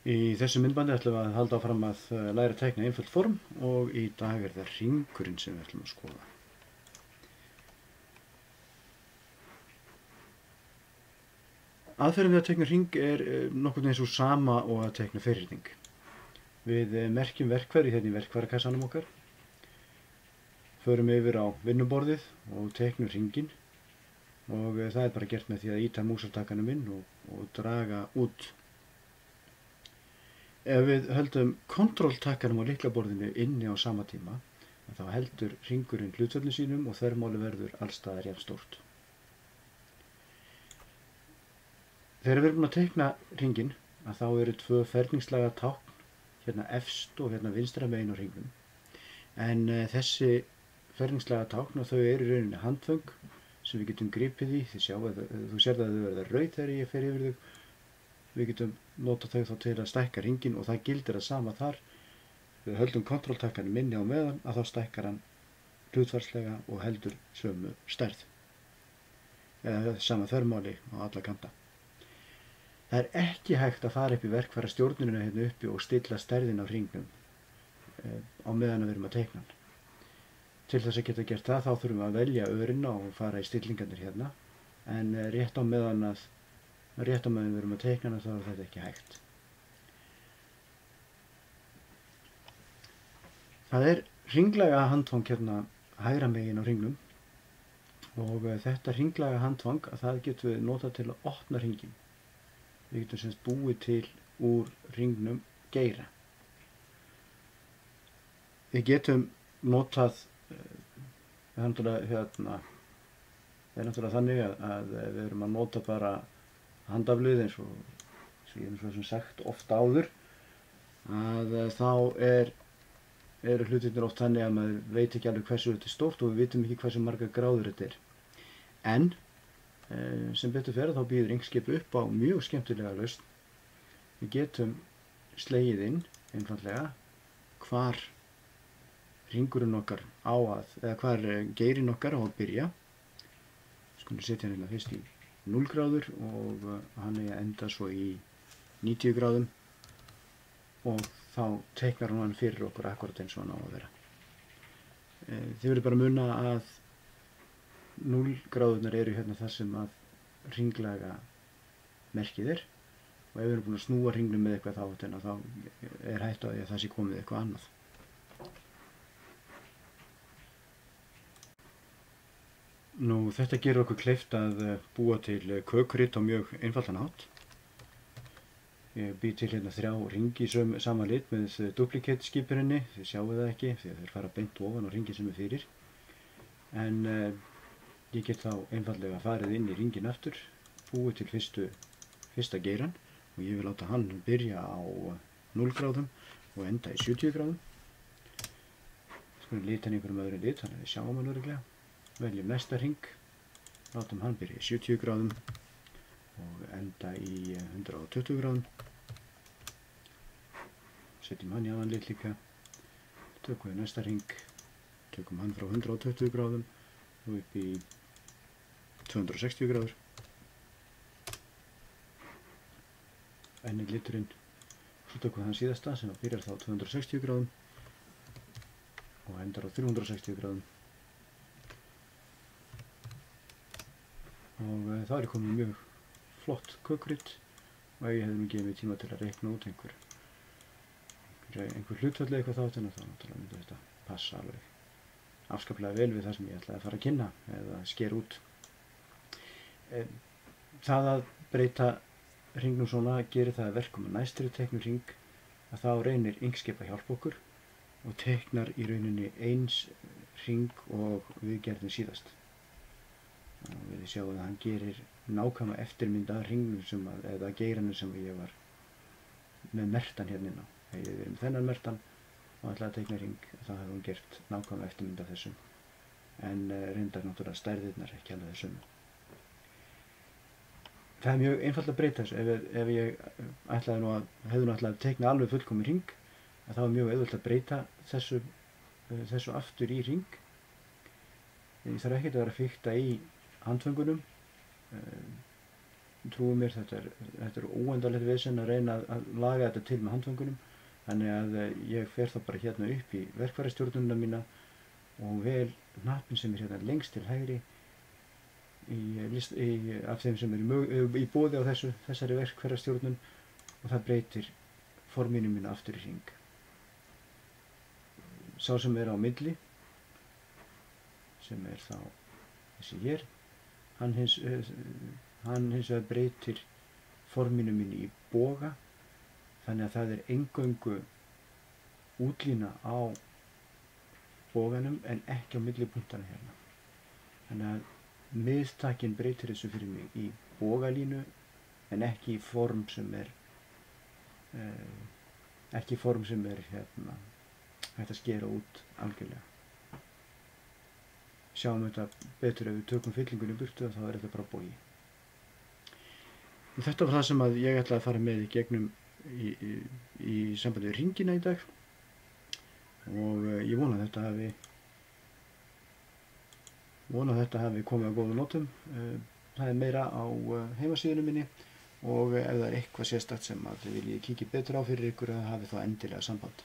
Í þessu myndbandi ætlum við að halda áfram að læra að teikna einföld form og í dag er það hringurinn sem við ætlum að skoða. Aðferðin við að teikna hring er nokkurn veginn svo sama og að teikna ferhyrning. Við merkjum verkfæri hérna í verkfærakassanum okkar, förum yfir á vinnuborðið og teiknum hringinn og það er bara gert með því að ýta músartakanum inn og draga út. Ef við höldum kontrolltakkanum á lyklaborðinu inni á sama tíma, þá heldur hringurinn hlutföllum sínum og þvermáli verður allstaðar jafn stórt. Þegar við erum búin að teikna hringinn, þá eru tvö ferningslaga tákn, hérna efst og hérna vinstra megin á hringnum. En þessi ferningslaga tákn, þau eru í rauninni handföng sem við getum gripið í. Þú sérð að þau verða rauð þegar ég fer yfir þau. Við getum notað þau þá til að stækka hringinn og það gildir að sama þar. Við höldum kontrolltakkanum inni á meðan þá stækkar hann hlutfallslega og heldur sömu stærð. Eða sama þvermáli á alla kanta. Það er ekki hægt að fara upp í verkfærastjórnunina hérna uppi og stilla stærðin á hringnum á meðan við erum að teikna hann. Til þess að geta gert það þá þurfum við að velja örina og fara í stillingarnir hérna. En rétt á meðan við erum að teikna hana þá er þetta ekki hægt. Það er hringlaga handfang hérna hægra megin á hringnum og þetta hringlaga handfang það getum við notað til að opna hringinn. Við getum semst búið til úr hringnum geira. Við getum notað það er náttúrulega þannig að við erum að nota bara handaflið eins og ég hef svo sem sagt oft áður að þá eru hlutirnir oft þannig að maður veit ekki alveg hversu þetta er stórt og við vitum ekki hversu margar gráður þetta er. En sem betur fer þá býður Inkscape upp á mjög skemmtilega lausn. Við getum slegið inn einfaldlega hvar hringurinn okkar á að, eða hvar geirinn okkar á að byrja. Skulum setja hann hérna fyrst í 0 gráður og hann er að enda svo í 90 gráðum og þá teiknar hann fyrir okkur akkurat eins og hann á að vera. Þið verður bara að muna að 0 gráðurnar eru hérna þar sem að hringlaga merkið er og ef við erum búin að snúa hringnum með eitthvað þá er hætt á því að það sé komið eitthvað annað. Þetta gerir okkur kleift að búa til kökurit á mjög einfaldan hátt. Ég bý til hérna 3 hringi í sama lit með duplicate skipurinni. Þið sjáu það ekki því að þeir fara beint ofan á hringin sem er fyrir. En ég get þá einfallega farið inn í hringin aftur, búið til fyrsta geiran og ég vil láta hann byrja á 0 gráðum og enda í 70 gráðum. Skulum lita hann í einhverjum öðrum lit, þannig að við sjáum hann örugglega. Veljum næsta hring, látum hann byrja í 70 gráðum og enda í 120 gráðum. Setjum hann í annan lit líka, tökum við næsta hring, tökum hann frá 120 gráðum og upp í 260 gráður. Enn liturinn, svo tökum við hann síðasta sem byrjar þá 260 gráðum og endar á 360 gráðum. Og þá er komið mjög flott kökurit og ef ég hefði gefið mig tíma til að reikna út einhver hlutfall eða eitthvað þá náttúrulega myndi þetta passa alveg afskaplega vel við það sem ég ætlaði að fara að kynna eða skera út. Það að breyta hringnum svona gerir það að verkum að næst þegar við teiknum hring að þá reynir Inkscape að hjálpa okkur og teiknar í rauninni eins hring og við gerðum síðast. Við sjáum að hann gerir nákvæma eftirmynd af hringnum eða geiranum sem ég var með mertan hérna inn á. Þegar ég verið með þennan mertan og ætlaði að teikna hring þá hefði hann gert nákvæma eftirmynd af þessum. En reyndar náttúrulega stærðirnar ekki alveg þessum. Það er mjög einfalt að breyta þessu. Ef ég hefði ætlaði að teikna alveg fullkominn hring þá er mjög auðvelt að breyta þessu aftur í hring. Ég þarf ekkert að vera að fikta í handföngunum. trúið mér, þetta er óendanlegt vesen að reyna að laga þetta til með handföngunum, þannig að ég fer þá bara hérna upp í verkfærastjórnunina mína og vel hnappinn sem er hérna lengst til hægri af þeim sem er í boði á þessari verkfærastjórnun, og það breytir forminu mínu aftur í hring. Sá sem er á milli, sem er þá þessi hér, hann hins vegar breytir forminu mínu í boga, þannig að það er eingöngu útlína á boganum en ekki á milli punktana hérna. Þannig að miðtakinn breytir þessu fyrir mig í bogalínu en ekki í form sem er hérna hægt að skera út algjörlega. Sjáum þetta betur ef við tökum fyllingunni í burtu, þá er þetta bara bogi. Og þetta var það sem að ég ætlaði að fara með í gegnum í sambandi við hringina í dag, og ég vona að þetta hafi komið á góðum notum. Það er meira á heimasíðunum minni, og ef það er eitthvað sérstakt sem að þið viljið kíkja betur á fyrir ykkur, hafi þá endilega samband.